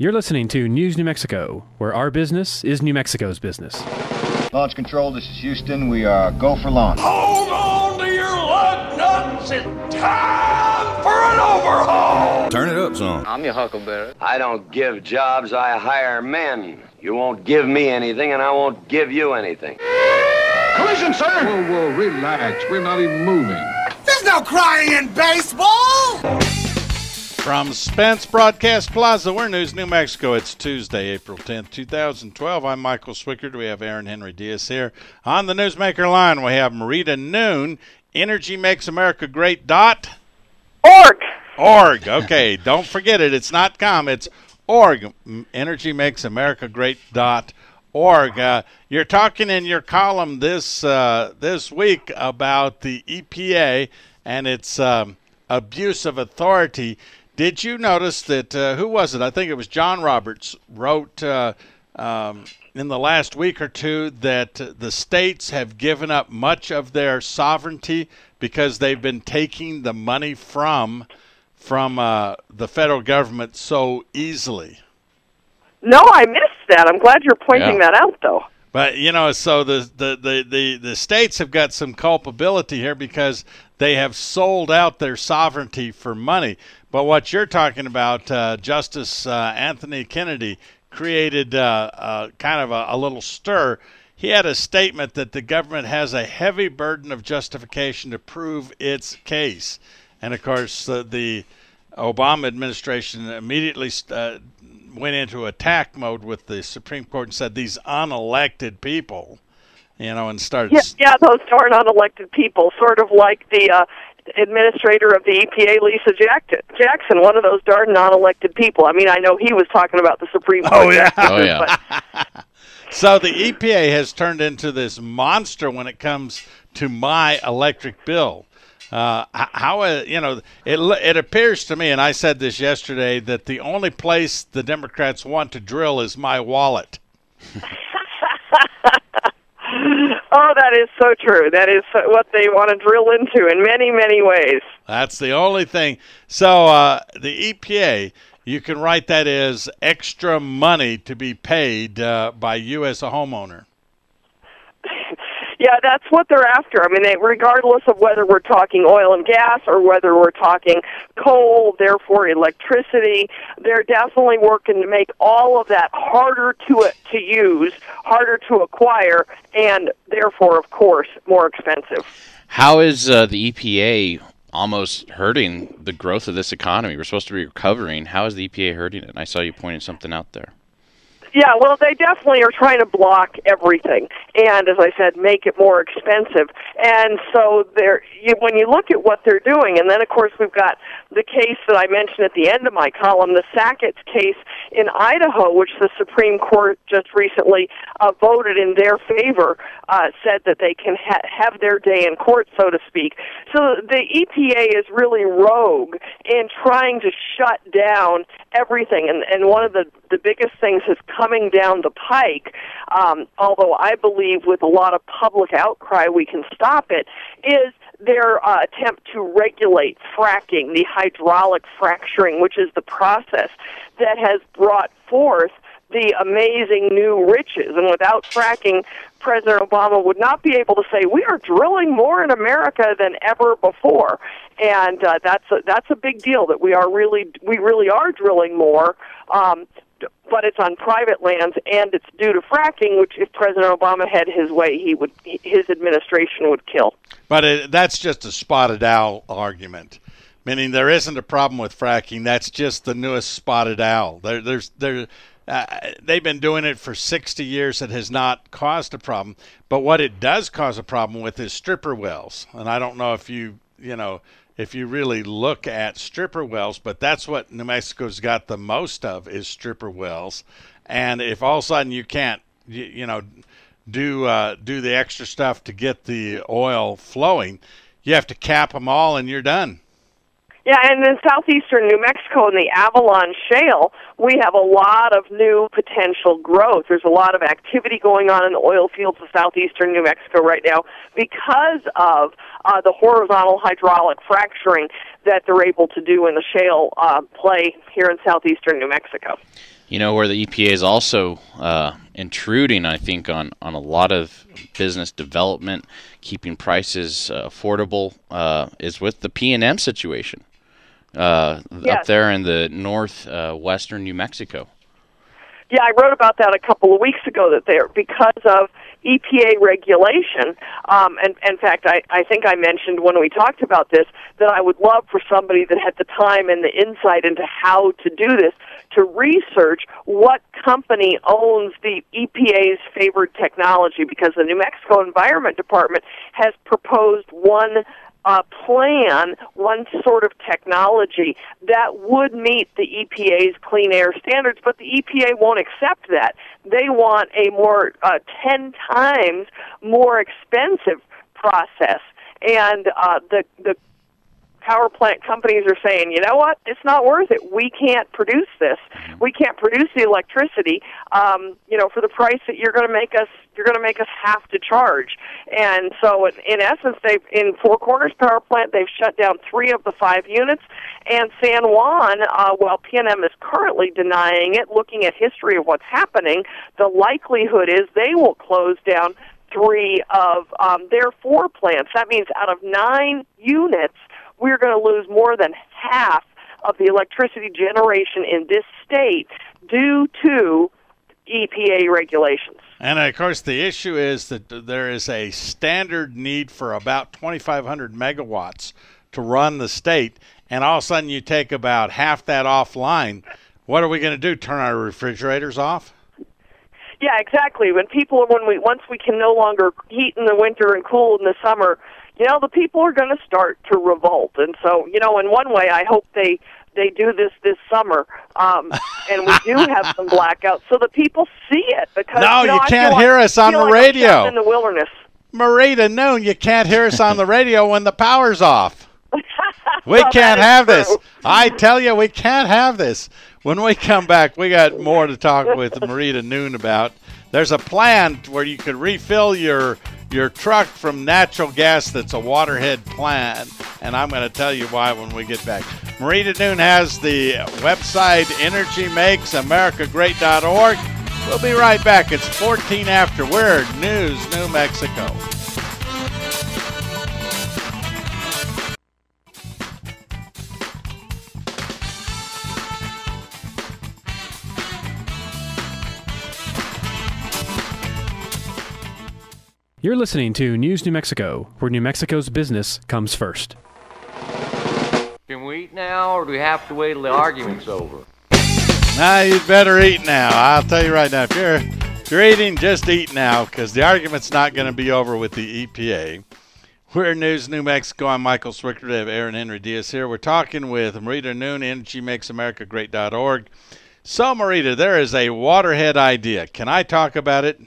You're listening to News New Mexico, where our business is New Mexico's business. Launch control, this is Houston. We are go for launch. Hold on to your lug nuts. It's time for an overhaul. Turn it up, son. I'm your huckleberry. I don't give jobs, I hire men. You won't give me anything, and I won't give you anything. Collision, sir. Whoa, relax. We're not even moving. There's no crying in baseball. From Spence Broadcast Plaza, we're News New Mexico. It's Tuesday, April 10th, 2012. I'm Michael Swickard. We have Aaron Henry Diaz here. On the Newsmaker line, we have Marita Noon. Energy makes America great. Org. Okay, don't forget it. It's not com. It's org. Energy makes America great. Org. You're talking in your column this week about the EPA and its abuse of authority. Did you notice that, who was it? I think it was John Roberts wrote in the last week or two that the states have given up much of their sovereignty because they've been taking the money from the federal government so easily. No, I missed that. I'm glad you're pointing that out, though. But, so the states have got some culpability here because they have sold out their sovereignty for money. But what you're talking about, Justice Anthony Kennedy created kind of a little stir. He had a statement that the government has a heavy burden of justification to prove its case. And, of course, the Obama administration immediately went into attack mode with the Supreme Court and said these unelected people, and started... Yeah, those darn unelected people, sort of like the administrator of the EPA, Lisa Jackson, one of those darn non-elected people. I mean, I know he was talking about the Supreme Court. Oh, yeah. But... So the EPA has turned into this monster when it comes to my electric bill. It appears to me, and I said this yesterday, that the only place the Democrats want to drill is my wallet. Oh, that is so true. That is what they want to drill into in many, many ways. That's the only thing. So the EPA, you can write that as extra money to be paid by you as a homeowner. Yeah, that's what they're after. I mean, regardless of whether we're talking oil and gas or whether we're talking coal, therefore electricity, they're definitely working to make all of that harder to use, harder to acquire, and therefore, of course, more expensive. How is the EPA almost hurting the growth of this economy? We're supposed to be recovering. How is the EPA hurting it? And I saw you pointing something out there. Yeah, well, they definitely are trying to block everything, and as I said, make it more expensive. And so when you look at what they're doing, and then of course we've got the case that I mentioned at the end of my column, the Sackett's case in Idaho, which the Supreme Court just recently voted in their favor, said that they can have their day in court, so to speak. So the EPA is really rogue in trying to shut down everything, and one of the biggest things is coming down the pike, although I believe with a lot of public outcry we can stop it, is their attempt to regulate fracking, the hydraulic fracturing, which is the process that has brought forth the amazing new riches. And without fracking, President Obama would not be able to say, we are drilling more in America than ever before. And that's a big deal, that we really are drilling more, but it's on private lands, and it's due to fracking, which if President Obama had his way, his administration would kill. But that's just a spotted owl argument, meaning there isn't a problem with fracking. That's just the newest spotted owl. They've been doing it for 60 years. It has not caused a problem. But what it does cause a problem with is stripper wells. And I don't know if you really look at stripper wells, but that's what New Mexico's got the most of, is stripper wells. And if all of a sudden you can't, do the extra stuff to get the oil flowing, you have to cap them all and you're done. Yeah, and in southeastern New Mexico in the Avalon Shale, we have a lot of new potential growth. There's a lot of activity going on in the oil fields of southeastern New Mexico right now because of the horizontal hydraulic fracturing that they're able to do in the shale play here in southeastern New Mexico. You know, where the EPA is also intruding, I think, on a lot of business development, keeping prices affordable, is with the P&M situation up there in the northwestern New Mexico. Yeah, I wrote about that a couple of weeks ago, that they're, because of EPA regulation, and in fact, I think I mentioned when we talked about this that I would love for somebody that had the time and the insight into how to do this to research what company owns the EPA's favored technology, because the New Mexico Environment Department has proposed one plan, one sort of technology that would meet the EPA's clean air standards, but the EPA won't accept that. They want a more 10 times more expensive process, and the power plant companies are saying, you know what, it's not worth it. We can't produce this. We can't produce the electricity, for the price that you're going to make us have to charge. And so in essence, in Four Corners Power Plant, they've shut down 3 of the 5 units, and San Juan, while PNM is currently denying it, looking at history of what's happening, the likelihood is they will close down 3 of their 4 plants. That means out of 9 units, we're going to lose more than half of the electricity generation in this state due to EPA regulations. And, of course, the issue is that there is a standard need for about 2,500 megawatts to run the state, and all of a sudden you take about half that offline. What are we going to do, turn our refrigerators off? Yeah, exactly. Once we can no longer heat in the winter and cool in the summer, the people are going to start to revolt. And so, in one way, I hope they do this summer, and we do have some blackouts so the people see it. Because you can't hear us on the radio. In the wilderness. Marita, no, you can't hear us on the radio when the power's off. We can't have this. I tell you, we can't have this. When we come back, we got more to talk with Marita Noon about. There's a plan where you could refill your truck from natural gas that's a waterhead plan, and I'm going to tell you why when we get back. Marita Noon has the website energymakesamericagreat.org. We'll be right back. It's 14 after. We're News New Mexico. You're listening to News New Mexico, where New Mexico's business comes first. Can we eat now, or do we have to wait till the argument's over? You'd better eat now. I'll tell you right now, if you're eating, just eat now, because the argument's not going to be over with the EPA. We're News New Mexico. I'm Michael Swickert. I have Aaron Henry Diaz here. We're talking with Marita Noon, energymakesamericagreat.org. So, Marita, there is a waterhead idea. Can I talk about it?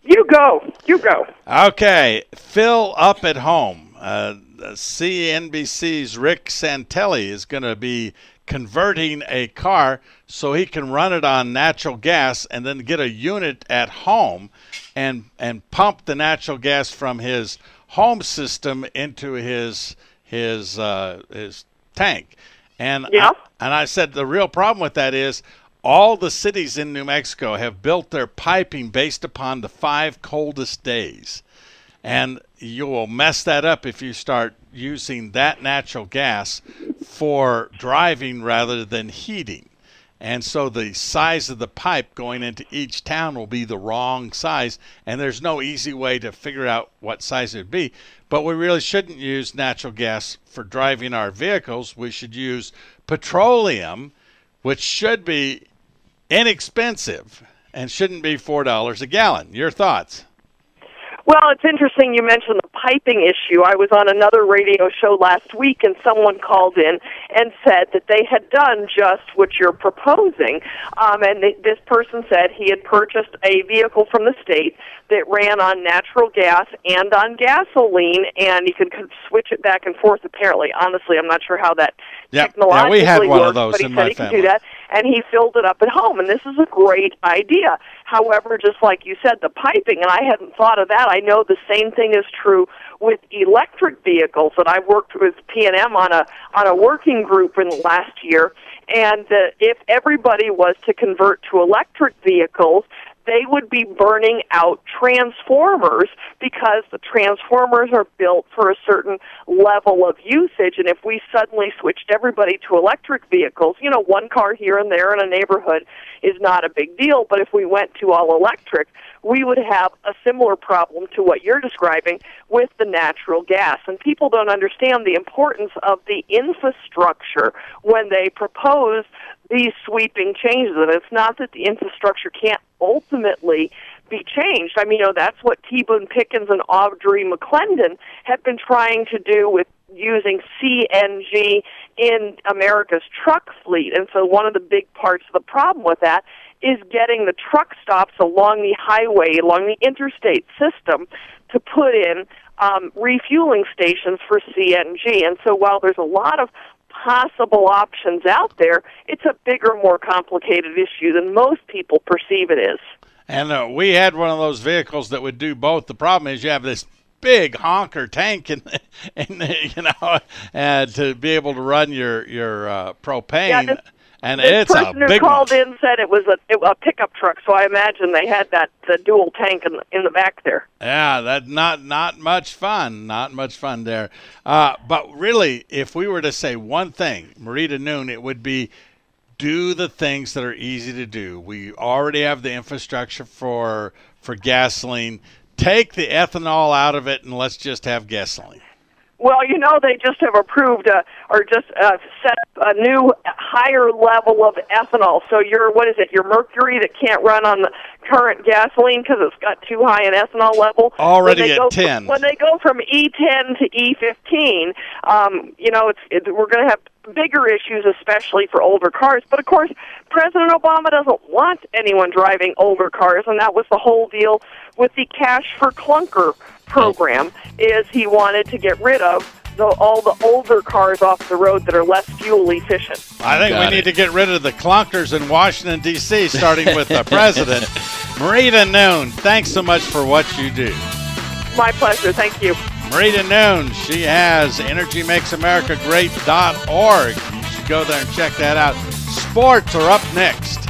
You go. Okay. Phil up at home. CNBC's Rick Santelli is going to be converting a car so he can run it on natural gas and then get a unit at home and pump the natural gas from his home system into his tank. And I said the real problem with that is all the cities in New Mexico have built their piping based upon the 5 coldest days. And you will mess that up if you start using that natural gas for driving rather than heating. And so the size of the pipe going into each town will be the wrong size, and there's no easy way to figure out what size it would be. But we really shouldn't use natural gas for driving our vehicles. We should use petroleum, which should be inexpensive and shouldn't be $4 a gallon. Your thoughts? Well, it's interesting you mentioned the piping issue. I was on another radio show last week, and someone called in and said that they had done just what you're proposing. This person said he had purchased a vehicle from the state that ran on natural gas and on gasoline, and you could switch it back and forth, apparently. Honestly, I'm not sure how that technologically we had one works, of those but in he my said he family. could do that, and he filled it up at home, and this is a great idea. However, just like you said, the piping, and I hadn't thought of that. I know the same thing is true with electric vehicles, that I've worked with P&M on a working group in the last year, and if everybody was to convert to electric vehicles, they would be burning out transformers because the transformers are built for a certain level of usage. And if we suddenly switched everybody to electric vehicles, you know, one car here and there in a neighborhood is not a big deal. But if we went to all electric, we would have a similar problem to what you're describing with the natural gas. And people don't understand the importance of the infrastructure when they propose these sweeping changes. And it's not that the infrastructure can't ultimately be changed. I mean, you know, that's what T. Boone Pickens and Audrey McClendon have been trying to do with using CNG in America's truck fleet. And so one of the big parts of the problem with that is getting the truck stops along the highway, along the interstate system, to put in refueling stations for CNG. And so while there's a lot of possible options out there, it's a bigger, more complicated issue than most people perceive it is. And we had one of those vehicles that would do both. The problem is you have this big honker tank in you know, to be able to run your propane. Yeah, and this it's a person who big called one. in said it was a pickup truck, so I imagine they had the dual tank in the back there. Yeah, that not much fun. Not much fun there. But really, if we were to say one thing, Marita Noon, it would be do the things that are easy to do. We already have the infrastructure for gasoline. Take the ethanol out of it and let's just have gasoline. Well, you know, they just have approved set a new higher level of ethanol. So your Mercury that can't run on the current gasoline because it's got too high an ethanol level. Already at 10. When they go from E10 to E15, you know, we're going to have bigger issues, especially for older cars. But, of course, President Obama doesn't want anyone driving older cars, and that was the whole deal with the Cash for Clunker program, is he wanted to get rid of all the older cars off the road that are less fuel efficient. I think we need to get rid of the clunkers in Washington, D.C., starting with the president. Marita Noon, thanks so much for what you do. My pleasure. Thank you. Marita Noon, she has EnergyMakesAmericaGreat.org. You should go there and check that out. Sports are up next.